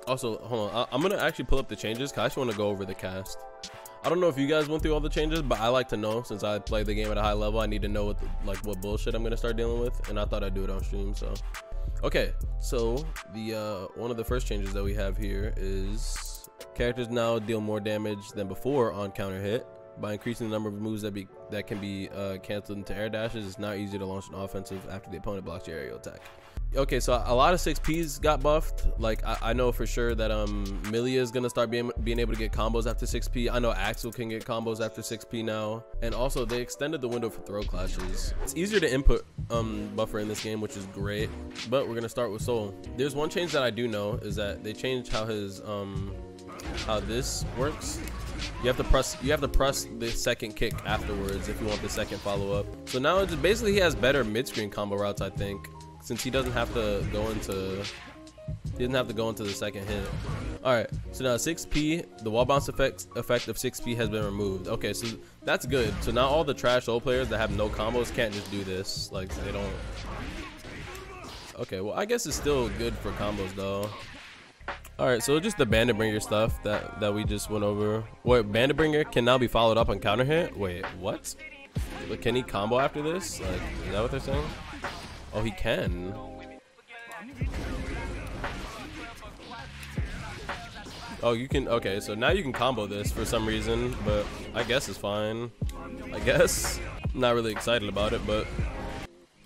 Also, hold on. I'm gonna actually pull up the changes because I just want to go over the cast. I don't know if you guys went through all the changes, but I like to know, since I play the game at a high level. I need to know what what bullshit I'm gonna start dealing with, and I thought I'd do it on stream. So, okay. So the one of the first changes that we have here is characters now deal more damage than before on counter hit. By increasing the number of moves that can be canceled into air dashes, it's now easier to launch an offensive after the opponent blocks your aerial attack. Okay, so a lot of 6Ps got buffed. Like I know for sure that Millia is gonna start being able to get combos after 6P. I know Axl can get combos after 6P now, and also they extended the window for throw clashes. It's easier to input buffer in this game, which is great. But we're gonna start with Soul. There's one change that I do know is that they changed how his how this works. You have to press the second kick afterwards if you want the second follow-up. So now it's basically he has better mid-screen combo routes, I think, since he doesn't have to go into the second hit. All right, so now 6P, the wall bounce effect of 6P has been removed. Okay, so that's good. So now all the trash old players that have no combos can't just do this. Like they don't. Okay, well I guess it's still good for combos though. All right, so just the bandit bringer stuff that we just went over. Wait, bandit bringer can now be followed up on counter hit. Wait, what? But can he combo after this? Like, is that what they're saying? Oh, he can. Oh, you can. Okay, so now you can combo this for some reason, but I guess it's fine. I guess. I'm not really excited about it, but.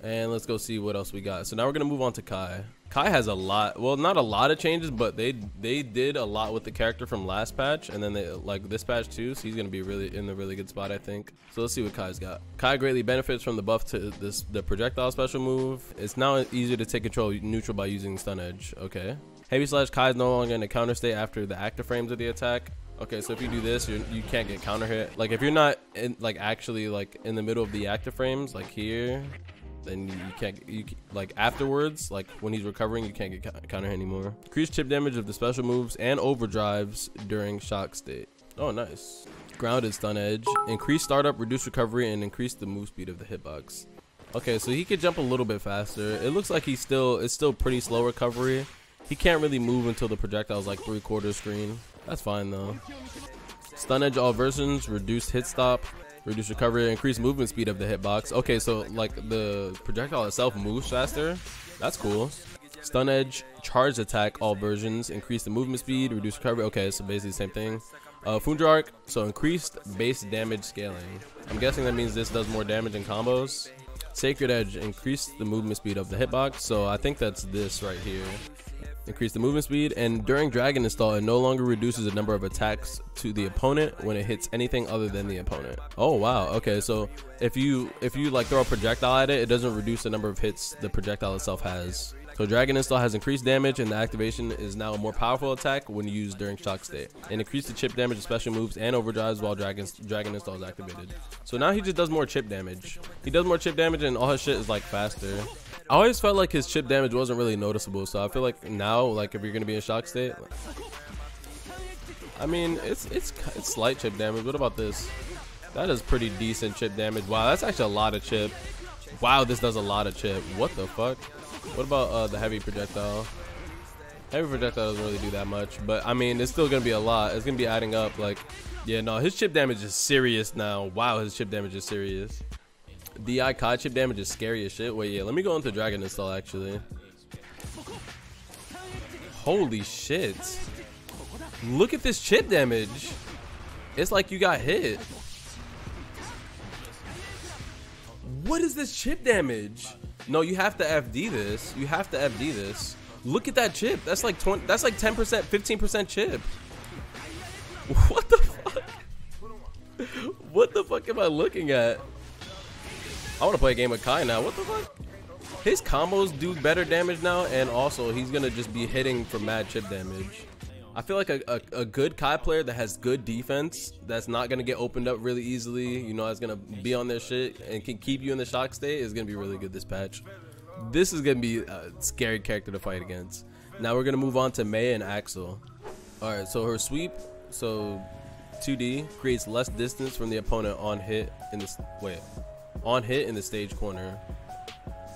And let's go see what else we got. So now we're gonna move on to Kai. Kai has a lot, well, not a lot of changes, but they did a lot with the character from last patch, and then they like this patch too. So he's gonna be really in the really good spot, I think. So let's see what Kai's got. Kai greatly benefits from the buff to the projectile special move. It's now easier to take control neutral by using stun edge. Okay. Heavy slash Kai is no longer in a counter state after the active frames of the attack. Okay, so if you do this, you can't get counter hit. Like if you're not in actually in the middle of the active frames, like here, then you can't, like afterwards, like when he's recovering, you can't get counter hit anymore. Increase chip damage of the special moves and overdrives during shock state. Oh, nice. Grounded stun edge. Increase startup, reduce recovery, and increase the move speed of the hitbox. Okay, so he could jump a little bit faster. It looks like it's still pretty slow recovery. He can't really move until the projectile's like 3/4 screen. That's fine though. Stun edge all versions, reduced hit stop, reduce recovery, increase movement speed of the hitbox. Okay, so like the projectile itself moves faster. That's cool. Stun edge, charged attack, all versions, increase the movement speed, reduce recovery. Okay, so basically the same thing. Fundra arc, so increased base damage scaling. I'm guessing that means this does more damage in combos. Sacred edge, increase the movement speed of the hitbox. So I think that's this right here. Increase the movement speed, and during dragon install, it no longer reduces the number of attacks to the opponent when it hits anything other than the opponent. Oh wow, okay, so if you like throw a projectile at it, it doesn't reduce the number of hits the projectile itself has. So dragon install has increased damage, and the activation is now a more powerful attack when used during shock state, and increase the chip damage of special moves and overdrives while dragon install is activated. So now he just does more chip damage. He does more chip damage, and all his shit is like faster. I always felt like his chip damage wasn't really noticeable, so I feel like now, like if you're gonna be in shock state, I mean it's slight chip damage. What about this? That is pretty decent chip damage. Wow, that's actually a lot of chip. Wow, this does a lot of chip. What the fuck? What about the heavy projectile? Heavy projectile doesn't really do that much, but I mean it's still gonna be a lot. It's gonna be adding up. Like, yeah, no, his chip damage is serious now. Wow, his chip damage is serious. DI Kai chip damage is scary as shit. Wait, yeah, let me go into dragon install actually. Holy shit. Look at this chip damage. It's like you got hit. What is this chip damage? No, you have to FD this. You have to FD this. Look at that chip. That's like 20, that's like 10%, 15% chip. What the fuck? What the fuck am I looking at? I want to play a game with Kai now. What the fuck? His combos do better damage now, and also he's gonna just be hitting for mad chip damage. I feel like a good Kai player that has good defense, that's not gonna get opened up really easily, you know, that's gonna be on their shit and can keep you in the shock state, is gonna be really good this patch. This is gonna be a scary character to fight against. Now we're gonna move on to Mei and Axl. All right, so her sweep, so 2D, creates less distance from the opponent on hit in the stage corner.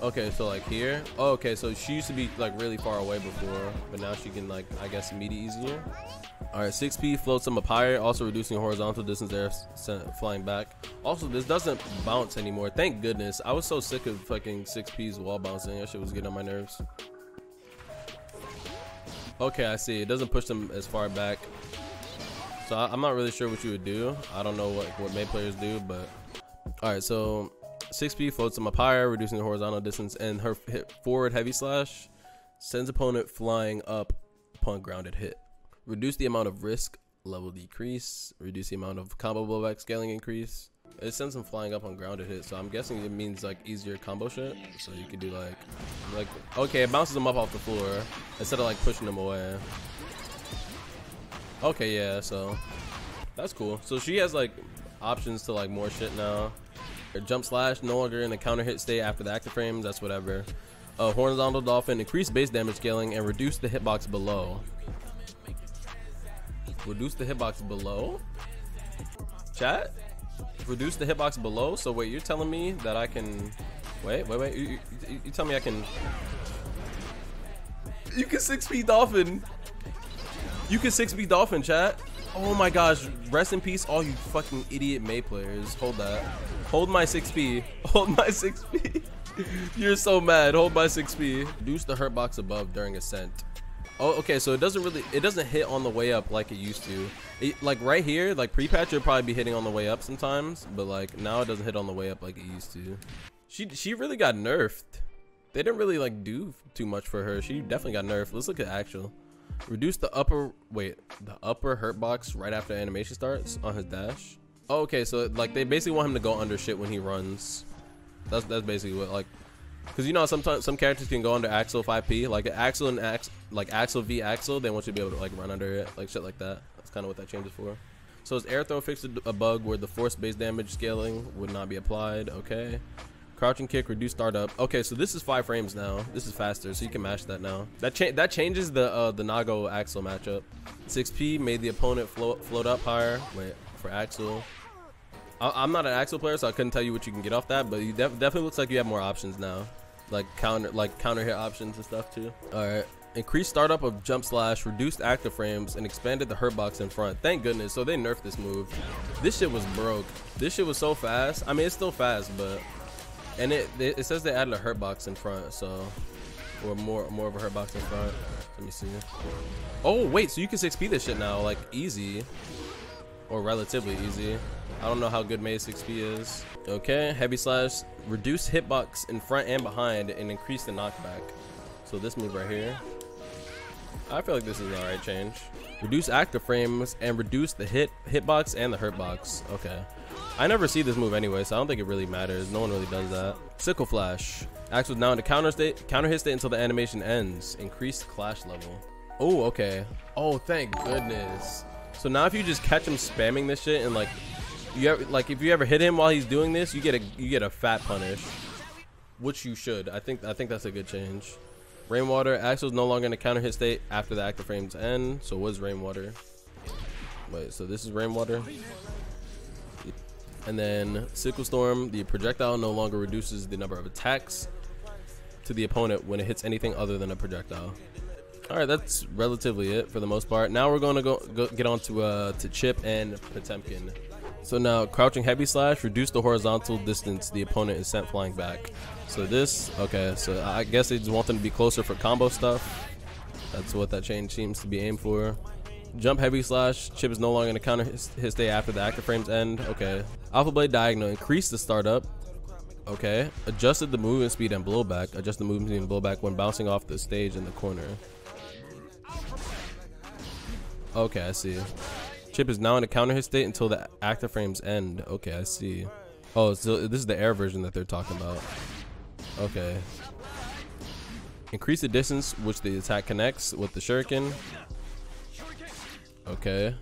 Okay, so like here. Oh, okay, so she used to be like really far away before, but now she can like, I guess, meet it easier. All right, 6P floats them up higher, also reducing horizontal distance there, flying back. Also, this doesn't bounce anymore. Thank goodness. I was so sick of fucking 6P's wall bouncing. That shit was getting on my nerves. Okay, I see. It doesn't push them as far back. So I'm not really sure what you would do. I don't know what May players do, but all right. So 6P floats them up higher, reducing the horizontal distance, and her forward heavy slash sends opponent flying up upon grounded hit. Reduce the amount of risk level decrease. Reduce the amount of combo blowback scaling increase. It sends them flying up on grounded hit, so I'm guessing it means like easier combo shit. So you could do like okay, it bounces them up off the floor instead of like pushing them away. Okay, yeah, so that's cool. So she has like options to like more shit now. Her jump slash no longer in the counter hit state after the active frames. That's whatever. Horizontal dolphin, increase base damage scaling and reduce the hitbox below. Reduce the hitbox below? Chat? Reduce the hitbox below? So wait, you're telling me that I can... Wait. You tell me I can... You can 6P dolphin. You can 6P dolphin, chat. Oh my gosh. Rest in peace, all you fucking idiot May players. Hold that. Hold my 6P. Hold my 6P. You're so mad. Hold my 6P. Reduce the hurt box above during ascent. Oh, okay, so it doesn't hit on the way up like it used to. Like right here, like pre-patch, it'll probably be hitting on the way up sometimes, but like now it doesn't hit on the way up like it used to. She really got nerfed. They didn't really like do too much for her. She definitely got nerfed. Let's look at Axl. Reduce the upper hurt box right after animation starts on his dash. Oh, okay, so like they basically want him to go under shit when he runs. That's basically what like. Because you know sometimes some characters can go under Axl 5P, like Axl and Axl v Axl, they want you to be able to like run under it, like shit like that. That's kind of what that change is for. So his air throw fixed a bug where the force base damage scaling would not be applied. Okay. Crouching kick, reduce startup. Okay, so this is 5 frames now. This is faster, so you can mash that now. That changes the Nago Axl matchup. 6P made the opponent float up higher. Wait for Axl. I'm not an Axl player, so I couldn't tell you what you can get off that, but you definitely looks like you have more options now, like counter hit options and stuff too. All right, increased startup of jump slash, reduced active frames, and expanded the hurt box in front. Thank goodness. So they nerfed this move. This shit was broke. This shit was so fast. I mean, it's still fast, but and it says they added a hurt box in front, so or more of a hurt box in front. Let me see. Oh wait, so you can 6P this shit now, like easy or relatively easy. I don't know how good May 6P is. Okay, heavy slash, reduce hitbox in front and behind and increase the knockback. So this move right here, I feel like this is an alright change. Reduce active frames and reduce the hitbox and the hurt box. Okay, I never see this move anyway, so I don't think it really matters. No one really does that. Sickle flash, Axl now in the counter hit state until the animation ends. Increased clash level. Oh, okay. Oh, thank goodness. So now if you just catch him spamming this shit and like if you ever hit him while he's doing this, you get a fat punish, which you should. I think that's a good change. Rainwater, Axl's no longer in a counter hit state after the active frames end. So what's Rainwater? Wait, so this is Rainwater. And then Sickle Storm, the projectile no longer reduces the number of attacks to the opponent when it hits anything other than a projectile. All right, that's relatively it for the most part. Now we're going to go get on to Chipp and Potemkin. So now crouching heavy slash, reduce the horizontal distance the opponent is sent flying back. So this, okay, so I guess they just want them to be closer for combo stuff. That's what that change seems to be aimed for. Jump heavy slash, Chipp is no longer in a counter hit state after the active frames end. Okay. Alpha Blade diagonal, increase the startup. Okay. Adjusted the movement speed and blowback. Adjust the movement speed and blowback when bouncing off the stage in the corner. Okay, I see. Chipp is now in a counter hit state until the active frames end. Okay, I see. Oh, so this is the air version that they're talking about. Okay. Increase the distance which the attack connects with the shuriken. Okay.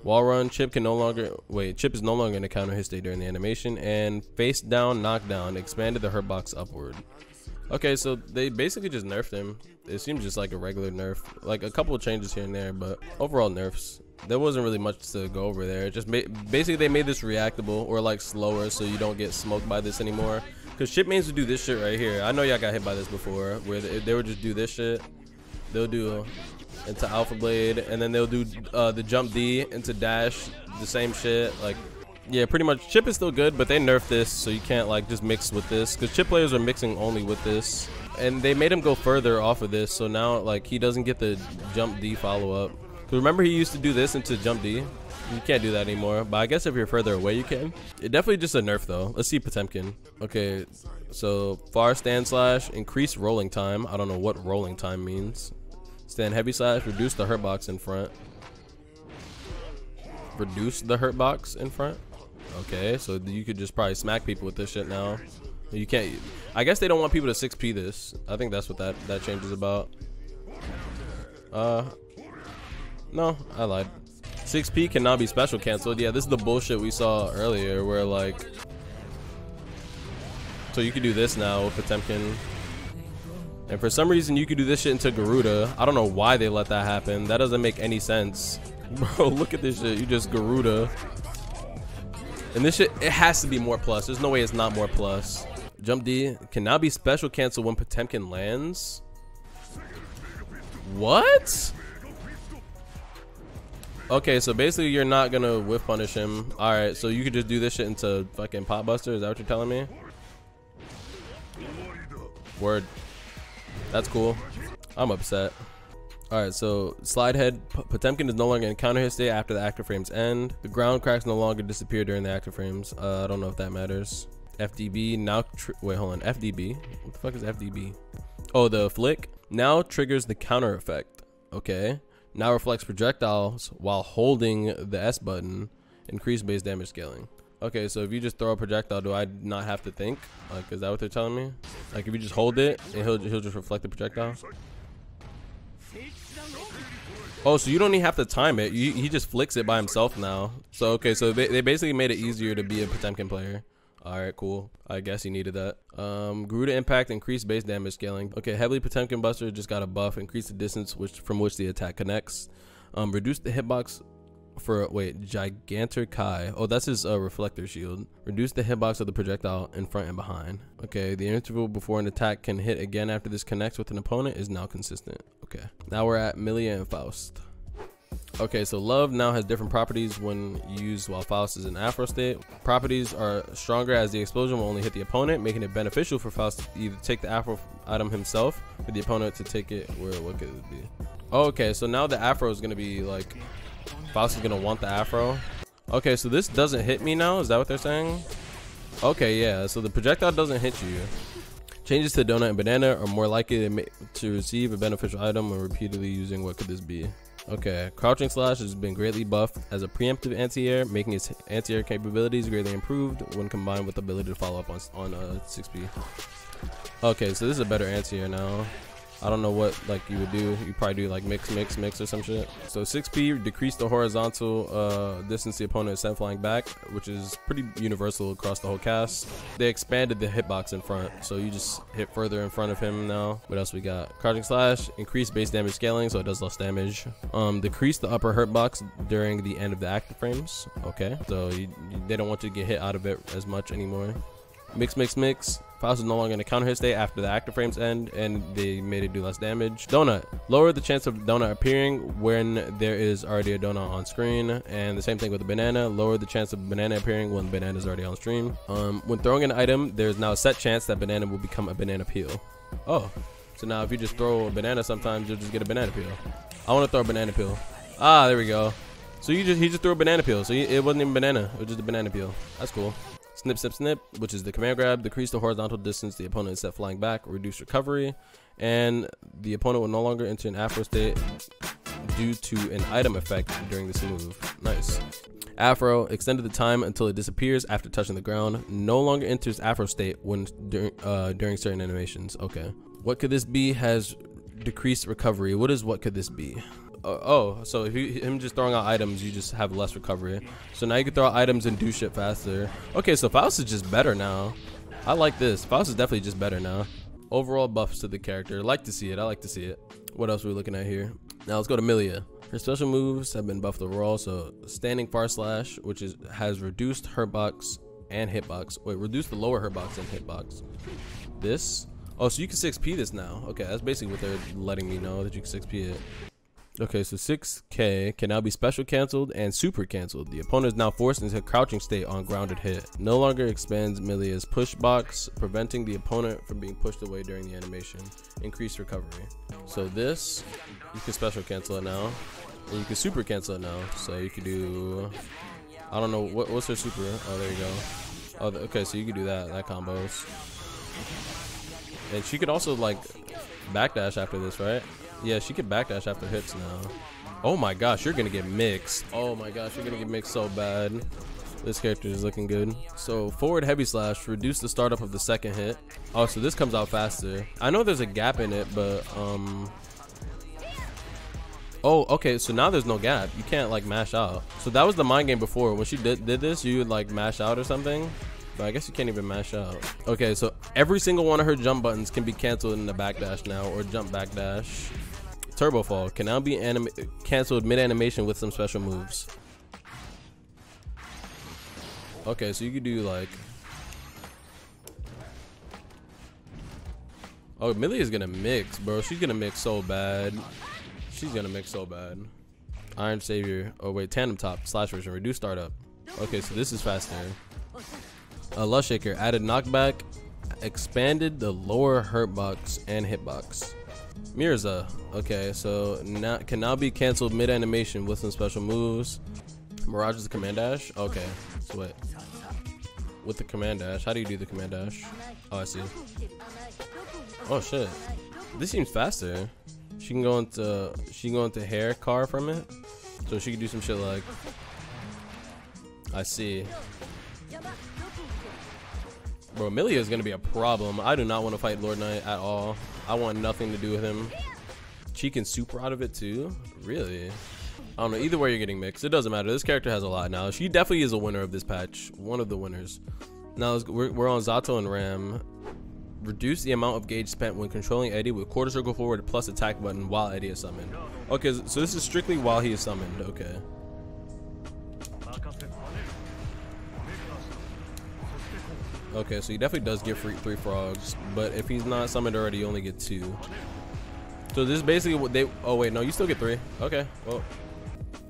Wall run, Chipp is no longer in a counter hit state during the animation. And face down knockdown expanded the hurt box upward. Okay, so they basically just nerfed him. It seems just like a regular nerf, like a couple of changes here and there, but overall nerfs. There wasn't really much to go over there. Just basically they made this reactable or like slower, so you don't get smoked by this anymore. Because Chipp mains would do this shit right here. I know y'all got hit by this before, where they would just do this shit. They'll do into Alpha Blade, and then they'll do the jump D into dash, the same shit. Like, yeah, pretty much. Chipp is still good, but they nerfed this, so you can't like just mix with this. Because Chipp players are mixing only with this, and they made him go further off of this, so now like he doesn't get the jump D follow up. Because remember he used to do this into jump D. You can't do that anymore, but I guess if you're further away you can. It definitely just a nerf though. Let's see Potemkin. Okay, so far stand slash, increase rolling time. I don't know what rolling time means. Stand heavy slash, reduce the hurt box in front. Reduce the hurt box in front. Okay, so you could just probably smack people with this shit now. You can't. I guess they don't want people to 6P this. I think that's what that change is about. No, I lied. 6P can now be special canceled. Yeah, this is the bullshit we saw earlier where like, so you could do this now with Potemkin, and for some reason you could do this shit into Garuda. I don't know why they let that happen. That doesn't make any sense. Bro, look at this shit. You just Garuda, and this shit, it has to be more plus. There's no way it's not more plus. Jump D can now be special cancel when Potemkin lands. What? Okay, so basically you're not gonna whiff punish him. All right, so you could just do this shit into fucking pot buster. Is that what you're telling me? Word. That's cool. I'm upset. All right, so slide head. Potemkin is no longer in counter hit state after the active frames end. The ground cracks no longer disappear during the active frames. I don't know if that matters. FDB now. Wait, hold on. FDB. What the fuck is FDB? Oh, the flick now triggers the counter effect. Okay. Now reflects projectiles while holding the S button. Increase base damage scaling. Okay, so if you just throw a projectile, do I not have to think? Like, is that what they're telling me? Like, if you just hold it, and he'll just reflect the projectile? Oh, so you don't even have to time it. He just flicks it by himself now. So, okay, so they basically made it easier to be a Potemkin player. Alright, cool. I guess he needed that. Garuda impact, increased base damage scaling. Okay, heavily Potemkin buster just got a buff. Increase the distance from which the attack connects. Reduce the hitbox for, wait, Gigantor Kai. Oh, that's his reflector shield. Reduce the hitbox of the projectile in front and behind. Okay, the interval before an attack can hit again after this connects with an opponent is now consistent. Okay, now we're at Millia and Faust. Okay, so love now has different properties when used while Faust is in Afro state. Properties are stronger as the explosion will only hit the opponent, making it beneficial for Faust to either take the Afro item himself or the opponent to take it. What could it be? Oh, okay, so now the Afro is going to be like, Faust is going to want the Afro. Okay, so this doesn't hit me now. Is that what they're saying? Okay, yeah, so the projectile doesn't hit you. Changes to donut and banana are more likely to receive a beneficial item when repeatedly using what could this be? Okay, crouching slash has been greatly buffed as a preemptive anti-air, making its anti-air capabilities greatly improved when combined with the ability to follow up on 6P. Okay, so this is a better anti-air now. I don't know what like you would do. You probably do like mix or some shit. So 6P decrease the horizontal distance the opponent is sent flying back, which is pretty universal across the whole cast. They expanded the hitbox in front, so you just hit further in front of him now. What else we got? Crouching slash, increase base damage scaling, so it does less damage. Decrease the upper hurt box during the end of the active frames. Okay, so they don't want you to get hit out of it as much anymore. Mix. Faust is no longer in a counter hit state after the active frames end, and they made it do less damage. Donut. Lower the chance of donut appearing when there is already a donut on screen, and the same thing with the banana. Lower the chance of banana appearing when banana is already on stream. When throwing an item, there's now a set chance that banana will become a banana peel. Oh, so now if you just throw a banana, sometimes you'll just get a banana peel. I want to throw a banana peel. Ah, there we go. So he just threw a banana peel. So it wasn't even banana. It was just a banana peel. That's cool. Snip, which is the command grab. Decrease the horizontal distance the opponent is set flying back. Reduce recovery. And the opponent will no longer enter an Afro state due to an item effect during this move. Nice. Afro, extended the time until it disappears after touching the ground. No longer enters Afro state when during certain animations. Okay. What could this be? Has decreased recovery. What could this be? Oh, so if him just throwing out items, you just have less recovery. So now you can throw out items and do shit faster. Okay, so Faust is just better now. I like this. Faust is definitely just better now. Overall buffs to the character. Like to see it. I like to see it. What else are we looking at here? Now let's go to Millia. Her special moves have been buffed overall. So standing far slash, which has reduced hurt box and hitbox. Wait, reduce the lower hitbox and hitbox. This? Oh, so you can 6P this now. Okay, that's basically what they're letting me know, that you can 6P it. Okay, so 6K can now be special canceled and super canceled. The opponent is now forced into a crouching state on grounded hit. No longer expands Millia's push box, preventing the opponent from being pushed away during the animation. Increased recovery. So this, you can special cancel it now. And you can super cancel it now. So you could do, I don't know, what's her super? Oh, there you go. Oh, okay, so you could do that combos. And she could also like backdash after this, right? Yeah, she could backdash after hits now. Oh my gosh, you're gonna get mixed. Oh my gosh, you're gonna get mixed so bad. This character is looking good. So forward heavy slash, reduce the startup of the second hit. Oh, so this comes out faster. I know there's a gap in it, but oh, okay, so now there's no gap. You can't like mash out. So that was the mind game before. When she did this, you would like mash out or something. But I guess you can't even mash out. Okay, so every single one of her jump buttons can be canceled in the backdash now, or jump backdash. Turbo fall can now be canceled mid-animation with some special moves. Okay, so you could do like, oh, Millie is gonna mix, bro. She's gonna mix so bad. She's gonna mix so bad. Iron Savior. Oh wait, tandem top slash version. Reduce startup. Okay, so this is faster. Lush Shaker added knockback, expanded the lower hurt box and hitbox. Mirza. Okay, so now can now be canceled mid animation with some special moves. Mirage is a command dash. Okay, so wait. With the command dash, how do you do the command dash? Oh, I see. Oh shit, this seems faster. She can go into hair car from it, so she can do some shit like. I see. Bro, Millia is gonna be a problem. I do not want to fight Lord Knight at all. I want nothing to do with him. She can super out of it too. Really? I don't know. Either way, you're getting mixed. It doesn't matter. This character has a lot now. She definitely is a winner of this patch. One of the winners. Now we're on Zato and Ram. Reduce the amount of gauge spent when controlling Eddie with quarter circle forward plus attack button while Eddie is summoned. Okay, so this is strictly while he is summoned. Okay. Okay, so he definitely does get three frogs, but if he's not summoned already, you only get 2. So this is basically what they. Oh wait, no, you still get 3. Okay, well.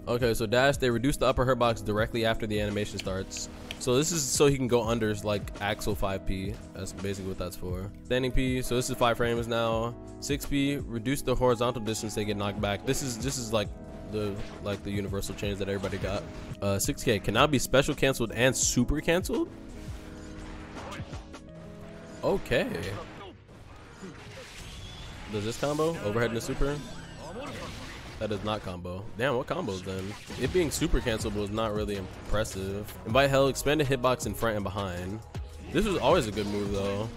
Okay, so dash, they reduce the upper hurt box directly after the animation starts. So this is so he can go unders like Axl 5P. That's basically what that's for. Standing P. So this is 5 frames now. 6P. Reduce the horizontal distance they get knocked back. This is like the universal change that everybody got. 6K can now be special canceled and super canceled. Okay. Does this combo? Overhead and a super? That does not combo. Damn, what combos then? It being super cancelable is not really impressive. Invite hell, expand a hitbox in front and behind. This was always a good move though.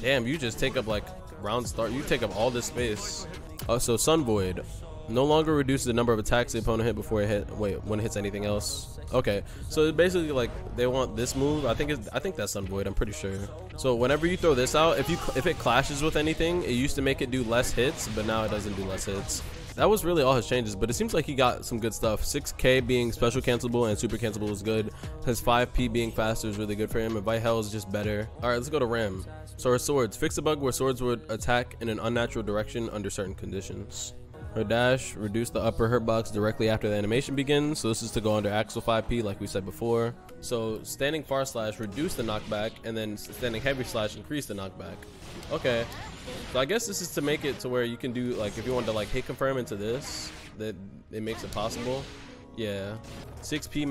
Damn, you just take up like round start. You take up all this space. Oh, so Sun Void. No longer reduces the number of attacks the opponent hit before when it hits anything else. Okay, so it's basically like they want this move. I think that's Sun Void. I'm pretty sure. So whenever you throw this out, if it clashes with anything, it used to make it do less hits, but now it doesn't do less hits. That was really all his changes, but it seems like he got some good stuff. 6K being special cancelable and super cancelable is good. His 5P being faster is really good for him. Invite hell is just better. All right, let's go to Ram. So her swords. Fix a bug where swords would attack in an unnatural direction under certain conditions. Her dash, reduce the upper hurt box directly after the animation begins. So this is to go under Axl 5P like we said before. So standing far slash, reduce the knockback, and then standing heavy slash, increase the knockback. Okay, so I guess this is to make it to where you can do like, if you want to like hit confirm into this, that it makes it possible. Yeah, 6P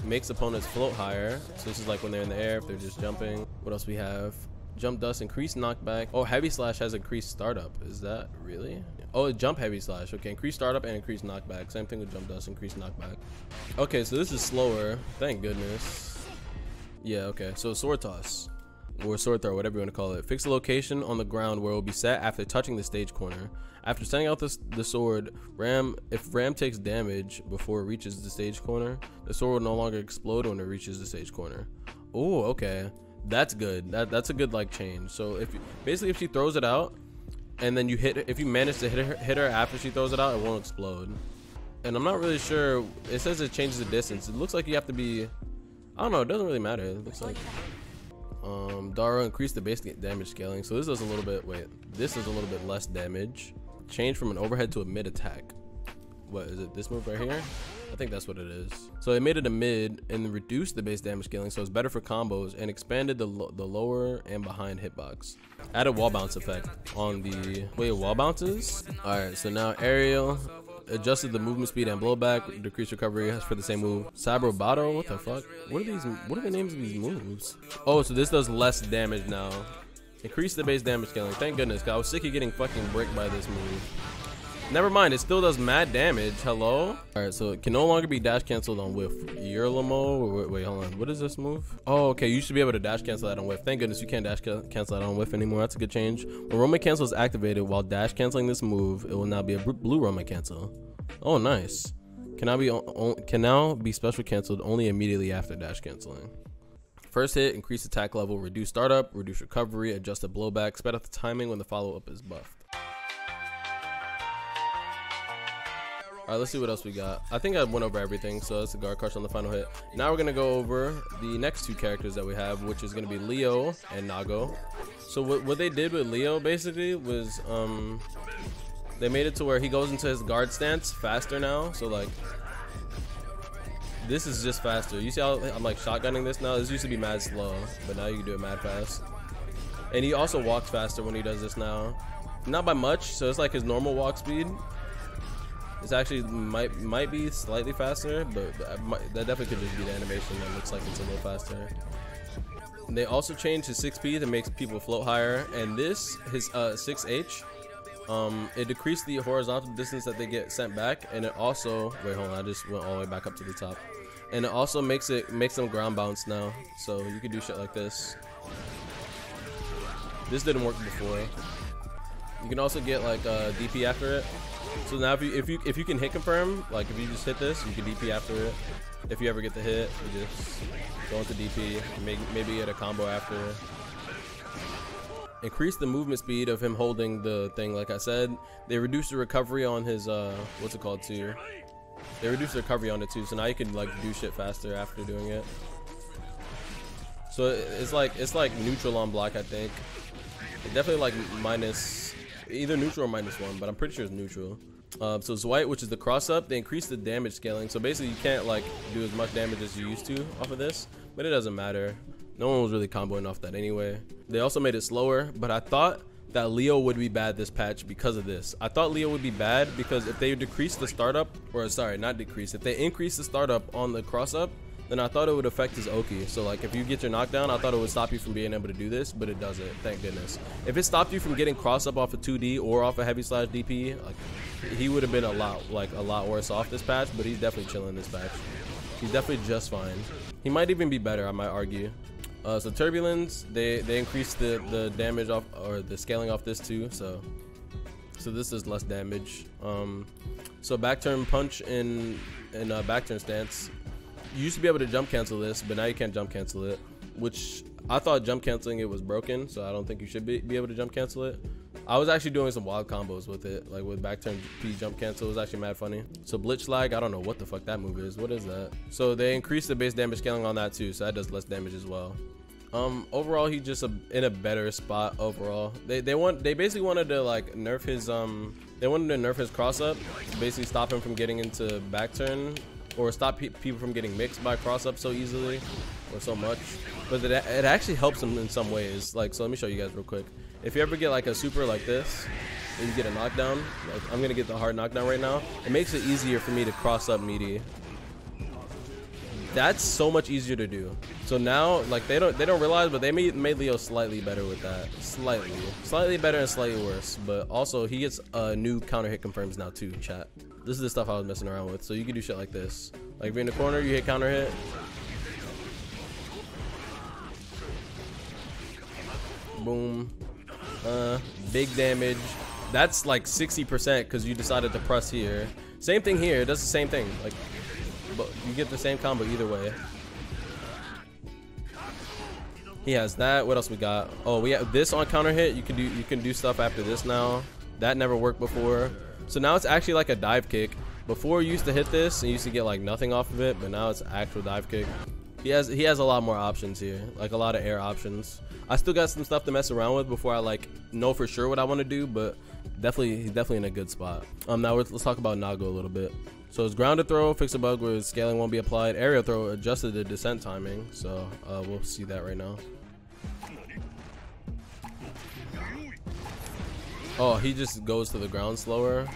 makes opponents float higher. So this is like when they're in the air, if they're just jumping. What else we have? Jump dust, increase knockback. Oh, heavy slash has increased startup. Is that really? Oh, jump heavy slash. Okay, increase startup and increase knockback. Same thing with jump dust, increase knockback. Okay, so this is slower. Thank goodness. Yeah, okay. So sword toss or sword throw, whatever you want to call it. Fix a location on the ground where it will be set after touching the stage corner. After sending out the sword, if Ram takes damage before it reaches the stage corner, the sword will no longer explode when it reaches the stage corner. Oh, okay. That's good. That's a good like change. So if she throws it out and then if you manage to hit her after she throws it out, it won't explode. And I'm not really sure. It says it changes the distance. It looks like you have to be I don't know, it doesn't really matter. It looks like Dara increased the base damage scaling. So this does a little bit, this is a little bit less damage. Change from an overhead to a mid attack. What is it, this move right here? I think that's what it is. So it made it a mid and reduced the base damage scaling, so it's better for combos, and expanded the lower and behind hitbox. Added wall bounce effect on the wall bounces. All right, so now aerial. Adjusted the movement speed and blowback, decreased recovery for the same move. Sabrobato, what the fuck? What are the names of these moves? Oh, so this does less damage now. Increase the base damage scaling. Thank goodness, 'cause I was sick of getting fucking bricked by this move. Never mind, it still does mad damage. Hello? Alright, so it can no longer be dash canceled on whiff. Yerlamo, wait, hold on. What is this move? Oh, okay, you should be able to dash cancel that on whiff. Thank goodness you can't dash cancel that on whiff anymore. That's a good change. When Roman cancel is activated while dash canceling this move, it will now be a blue Roman cancel. Oh, nice. Can now be special canceled only immediately after dash canceling. First hit, increase attack level, reduce startup, reduce recovery, adjusted blowback, sped up the timing when the follow-up is buffed. All right, let's see what else we got. I think I went over everything, so that's the guard crush on the final hit. Now we're gonna go over the next two characters that we have, which is gonna be Leo and Nago. So what they did with Leo basically was they made it to where he goes into his guard stance faster now. So like this is just faster. You see how I'm like shotgunning this now? This used to be mad slow, but now you can do it mad fast. And he also walks faster when he does this now. Not by much, so it's like his normal walk speed. It's actually might be slightly faster, but that definitely could just be the animation that looks like it's a little faster. And they also changed his 6P that makes people float higher, and this his 6H, it decreased the horizontal distance that they get sent back, and it also wait, hold on, I just went all the way back up to the top, and it also makes them ground bounce now, so you can do shit like this. This didn't work before. You can also get like DP after it. So now if you can hit confirm, like if you just hit this, you can DP after it. If you ever get the hit, you just go into DP, maybe get a combo after. Increase the movement speed of him holding the thing. Like I said, they reduced the recovery on his what's it called too. They reduced the recovery on it too, so now you can like do shit faster after doing it. So it's like neutral on block, I think. It definitely like minus. Either neutral or -1, but I'm pretty sure it's neutral. So Zwite, which is the cross up, they increased the damage scaling. So basically you can't like do as much damage as you used to off of this, but it doesn't matter. No one was really comboing off that anyway. They also made it slower, but I thought that Leo would be bad this patch because of this. I thought Leo would be bad because if they decrease the startup, or sorry, not decrease, if they increase the startup on the cross up, then I thought it would affect his Oki. So like if you get your knockdown, I thought it would stop you from being able to do this, but it doesn't, thank goodness. If it stopped you from getting cross up off of 2D or off a heavy slash DP, like he would have been a lot worse off this patch, but he's definitely chilling this patch. He's definitely just fine. He might even be better, I might argue. So Turbulence, they increased the damage off, or the scaling off this too, so this is less damage. So back turn punch in back turn stance. You used to be able to jump cancel this, but now you can't jump cancel it, which I thought jump canceling it was broken, so I don't think you should be able to jump cancel it. I was actually doing some wild combos with it, like with back turn P jump cancel. It was actually mad funny. So Blitz Lag, I don't know what the fuck that move is. What is that? So they increased the base damage scaling on that too, so that does less damage as well. Overall, he's just in a better spot overall. They basically wanted to like nerf his they wanted to nerf his cross up, basically stop him from getting into back turn, or stop people from getting mixed by cross up so easily or so much. But it actually helps them in some ways. Like, so let me show you guys real quick. If you ever get like a super like this and you get a knockdown, like I'm gonna get the hard knockdown right now, it makes it easier for me to cross up meaty. That's so much easier to do. So now like they don't realize, but they made Leo slightly better with that. Slightly better and slightly worse. But also he gets new counter hit confirms now too, chat. This is the stuff I was messing around with. So you can do shit like this. Like if you're in the corner, you hit counter hit. Boom. Big damage. That's like 60% because you decided to press here. Same thing here. It does the same thing. Like, but you get the same combo either way. He has that. What else we got? Oh, we have this on counter hit. You can do stuff after this now. That never worked before. So now it's actually like a dive kick. Before you used to hit this and you used to get like nothing off of it, but now it's actual dive kick. He has a lot more options here, like a lot of air options. I still got some stuff to mess around with before I like know for sure what I want to do, but he's definitely in a good spot. Now let's talk about Nago a little bit. So his grounded throw, fix a bug where scaling won't be applied. Aerial throw adjusted the descent timing, so we'll see that right now. Oh, he just goes to the ground slower.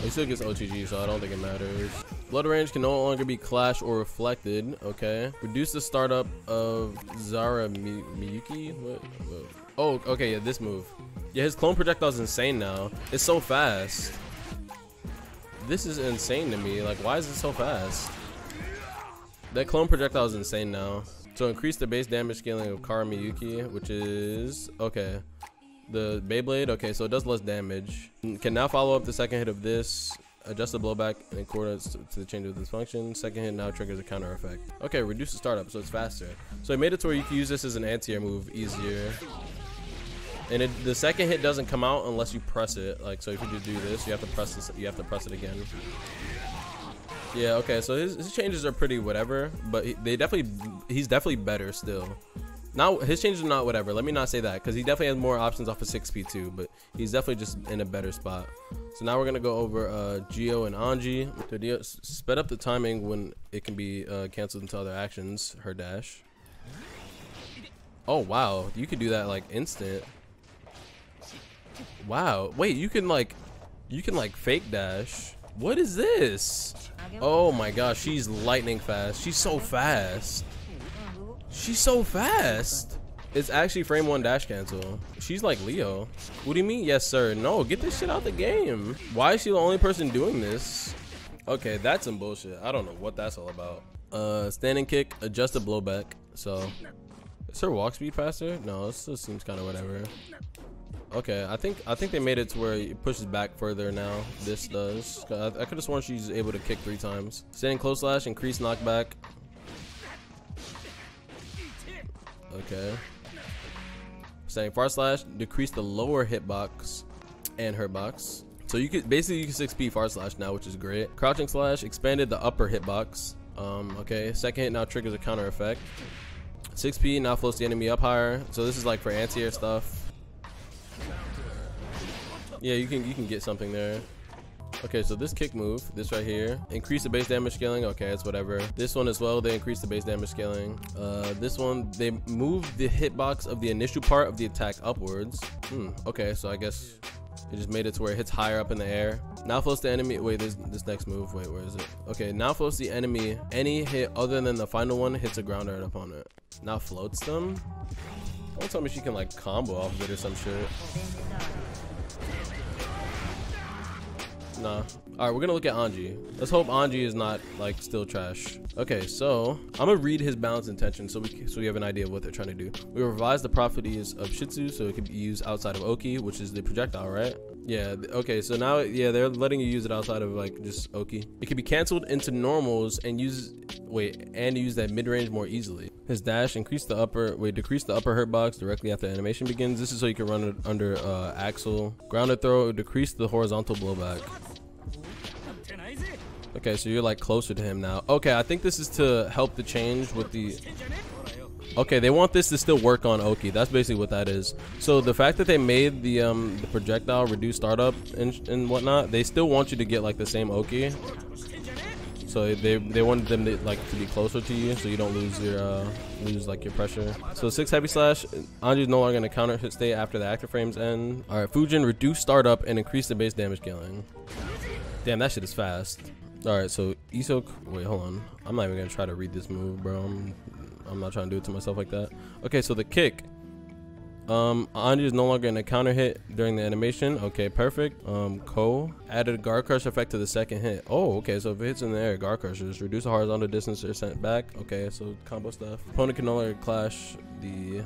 He still gets OTG, so I don't think it matters. Blood range can no longer be clash or reflected. Okay. Reduce the startup of Zara Miyuki. What? Oh, okay. Yeah, this move. Yeah, his clone projectile is insane now. It's so fast. This is insane to me. Like, why is it so fast? That clone projectile is insane now. So increase the base damage scaling of Kara Miyuki, which is okay. The Beyblade, okay, so it does less damage. Can now follow up the second hit of this. Adjust the blowback in accordance to the change of this function. Second hit now triggers a counter effect. Okay, reduce the startup, so it's faster. So I made it to where you can use this as an anti-air move easier. And the second hit doesn't come out unless you press it. Like, so if you just do this, you have to press this. You have to press it again. Yeah, okay, so his changes are pretty whatever, but he's definitely better still. Now his changes are not whatever. Let me not say that, because he definitely has more options off of 6P too, but he's definitely just in a better spot. So now we're gonna go over Geo and Anji. To sped up the timing when it can be canceled into other actions. Her dash. Oh wow, you could do that like instant. Wow, wait, you can like fake dash. What is this? Oh my gosh, she's lightning fast. She's so fast. She's so fast. It's actually frame 1 dash cancel. She's like Leo. What do you mean? Yes, sir. No, get this shit out the game. Why is she the only person doing this? Okay, that's some bullshit. I don't know what that's all about. Standing kick, adjusted blowback. So, is her walk speed faster? No, this just seems kind of whatever. Okay, I think they made it to where it pushes back further now. This does. I could have sworn she's able to kick 3 times. Standing close slash, increase knockback. Okay. Standing far slash, decrease the lower hitbox and hurt box. So you could basically you can 6P far slash now, which is great. Crouching slash expanded the upper hitbox. Okay. Second hit now triggers a counter effect. 6P now floats the enemy up higher. So this is like for anti-air stuff. Yeah, you can get something there. Okay, so this kick move, this right here, increase the base damage scaling. Okay, it's whatever. This one as well, they increase the base damage scaling. This one, they move the hitbox of the initial part of the attack upwards. Okay, so I guess it just made it to where it hits higher up in the air. Now floats the enemy. Wait, this next move. Wait, where is it? Okay, now floats the enemy. Any hit other than the final one hits a grounder at opponent. Now floats them. Don't tell me she can like combo off of it or some shit. Nah. All right, we're gonna look at Anji. Let's hope Anji is not like still trash. Okay, so I'm gonna read his balance intention so we have an idea of what they're trying to do. We revised the properties of Shitsu so it can be used outside of Oki, which is the projectile, right? Yeah. Okay, so now they're letting you use it outside of like just Oki. It can be canceled into normals and use that mid range more easily. His dash decrease the upper hurt box directly after animation begins. This is so you can run it under Axl. Grounded throw, decrease the horizontal blowback. Okay, so you're like closer to him now. Okay, I think this is to help the change with the... Okay, they want this to still work on Oki. That's basically what that is. So the fact that they made the projectile reduce startup and whatnot, they still want you to get like the same Oki. So they wanted them to like to be closer to you, so you don't lose your like your pressure. So 6 heavy slash. Anji is no longer in a counter hit state after the active frames end. All right, Fujin reduce startup and increase the base damage scaling. Damn, that shit is fast. All right, so Isok. Wait, hold on. I'm not even gonna try to read this move, bro. I'm not trying to do it to myself like that. Okay, so the kick. Anji is no longer in a counter hit during the animation. Okay, perfect. Ko added a guard crush effect to the second hit. Oh, okay, so if it hits in the air, guard crushers reduce the horizontal distance or sent back. Okay, so combo stuff. Opponent can no longer clash the,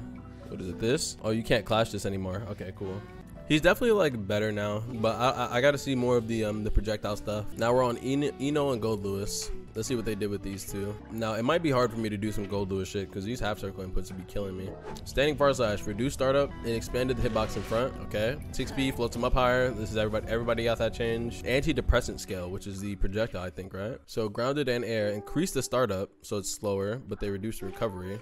what is it, this? Oh, you can't clash this anymore. Okay, cool. He's definitely like better now, but I gotta see more of the projectile stuff. Now we're on Ino and Goldlewis. Let's see what they did with these two. Now, it might be hard for me to do some Goldlewis shit because these half circle inputs would be killing me. Standing far slash, reduce startup and expanded the hitbox in front. Okay. 6P floats them up higher. This is everybody got that change. Antidepressant scale, which is the projectile, I think, right? So grounded and air, increase the startup so it's slower, but they reduce the recovery.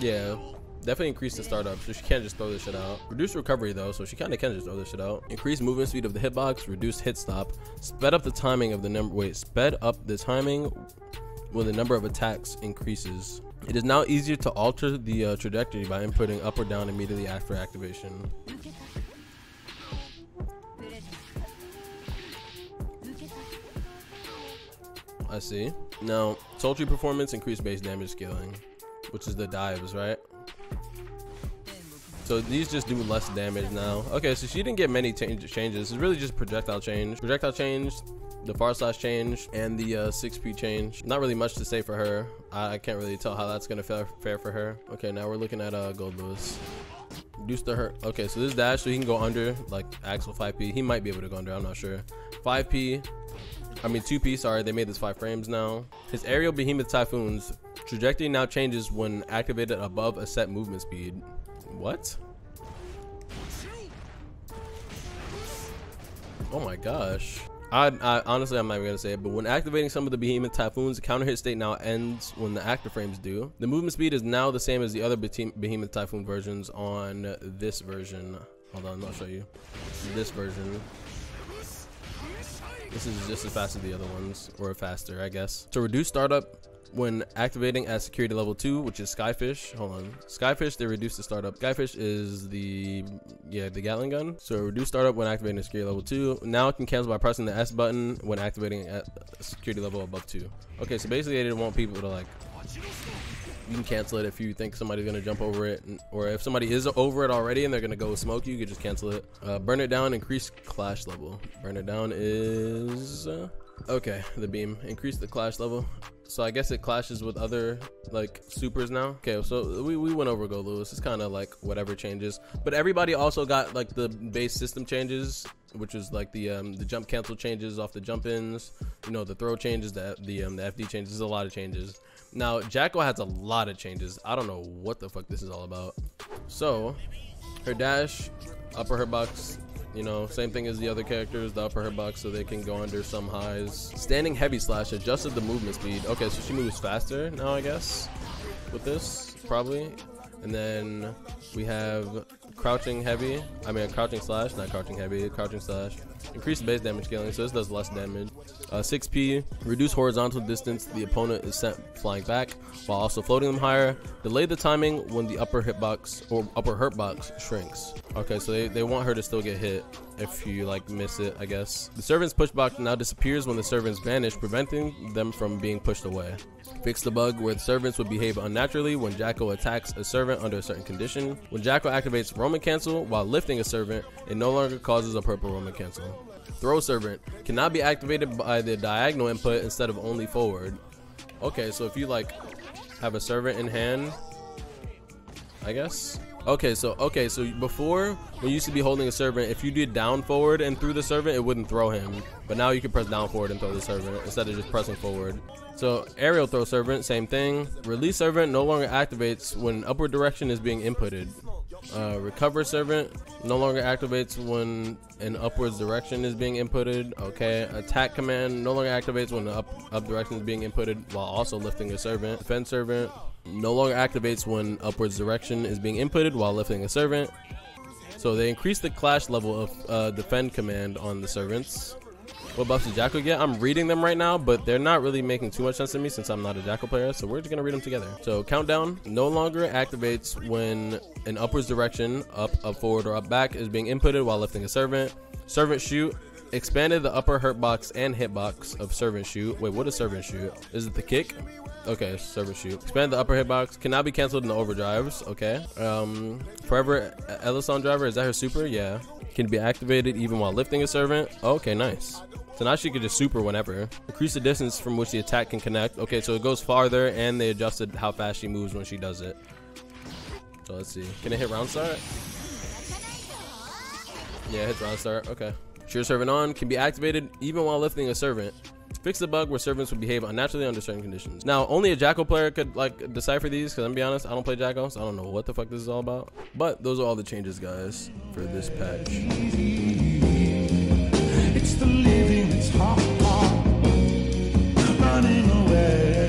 Yeah. Definitely increase the startup, so she can't just throw this shit out. Reduce recovery though, so she kind of can just throw this shit out. Increase movement speed of the hitbox, reduce hit stop, sped up the timing of the number. Sped up the timing when the number of attacks increases. It is now easier to alter the trajectory by inputting up or down immediately after activation. I see. Now, sultry performance, increased base damage scaling, which is the dives, right? So these just do less damage now. Okay, so she didn't get many changes. It's really just projectile change. Projectile change, the far slash change, and the 6P change. Not really much to say for her. I can't really tell how that's gonna fare for her. Okay, now we're looking at Goldlewis. Reduce the hurt. Okay, so this dash, so he can go under, like Axl 5P. He might be able to go under, I'm not sure. 2P, sorry, they made this 5 frames now. His aerial behemoth typhoons trajectory now changes when activated above a set movement speed. What? Oh my gosh. I honestly, I'm not even gonna say it, but when activating some of the behemoth typhoons, the counter hit state now ends when the active frames do. The movement speed is now the same as the other behemoth typhoon versions on this version. Hold on, I'll show you. This version. This is just as fast as the other ones, or faster, I guess. To reduce startup when activating at security level 2, which is Skyfish. Hold on. Skyfish, they reduce the startup. Skyfish is the Gatling gun. So reduce startup when activating at security level 2. Now it can cancel by pressing the S button when activating at security level above 2. Okay, so basically they didn't want people to like, you can cancel it if you think somebody's gonna jump over it, or if somebody is over it already and they're gonna go smoke you, you can just cancel it. Burn it down, increase clash level. Burn it down is okay, the beam. Increase the clash level. So I guess it clashes with other like supers now. Okay, so we went over Goldlewis. It's kind of like whatever changes, but everybody also got like the base system changes, which is like the jump cancel changes off the jump ins, you know, the throw changes, the FD changes. There's a lot of changes. Now Jacko has a lot of changes. I don't know what the fuck this is all about. So her dash, upper hitbox, you know, same thing as the other characters, the upper hitbox, so they can go under some highs. Standing heavy slash adjusted the movement speed. Okay, so she moves faster now, I guess, with this, probably. And then we have crouching heavy. Crouching slash, not crouching heavy, crouching slash. Increase base damage scaling, so this does less damage. 6P, reduce horizontal distance the opponent is sent flying back while also floating them higher. Delay the timing when the upper hitbox or upper hurt box shrinks. Okay, so they want her to still get hit if you like miss it, I guess. The servant's pushback now disappears when the servants vanish, preventing them from being pushed away. Fix the bug where the servants would behave unnaturally when Jacko attacks a servant under a certain condition. When Jacko activates Roman Cancel while lifting a servant, it no longer causes a purple Roman Cancel. Throw servant cannot be activated by the diagonal input instead of only forward. Okay, so if you like have a servant in hand, I guess. Okay, so before, when you used to be holding a servant, if you did down forward and threw the servant, it wouldn't throw him. But now you can press down forward and throw the servant instead of just pressing forward. So aerial throw servant, same thing. Release servant no longer activates when upward direction is being inputted. Recover servant no longer activates when an upwards direction is being inputted. Okay. Attack command no longer activates when the up direction is being inputted while also lifting a servant. Defend servant no longer activates when upwards direction is being inputted while lifting a servant. So they increase the clash level of defend command on the servants. What buffs did Jacko get? I'm reading them right now, but they're not really making too much sense to me since I'm not a Jacko player, so we're just gonna read them together. So countdown no longer activates when an upwards direction, up, forward, or up, back is being inputted while lifting a servant. Servant shoot expanded the upper hurt box and hitbox of servant shoot. Wait, what is servant shoot? Is it the kick? Okay, servant shoot. Expand the upper hitbox. Cannot be canceled in the overdrives. Okay. Forever Ellison driver, is that her super? Yeah. Can be activated even while lifting a servant. Okay, nice. So now she could just super whenever. Increase the distance from which the attack can connect. Okay, so it goes farther, and they adjusted how fast she moves when she does it. So let's see. Can it hit round start? Yeah, it hits round start. Okay. Sure Servant On can be activated even while lifting a servant. Fix the bug where servants would behave unnaturally under certain conditions. Now, only a Jackal player could like decipher these, because I'm gonna be honest, I don't play Jackal, so I don't know what the fuck this is all about. But those are all the changes, guys, for this patch. It's the living, it's hard, running away.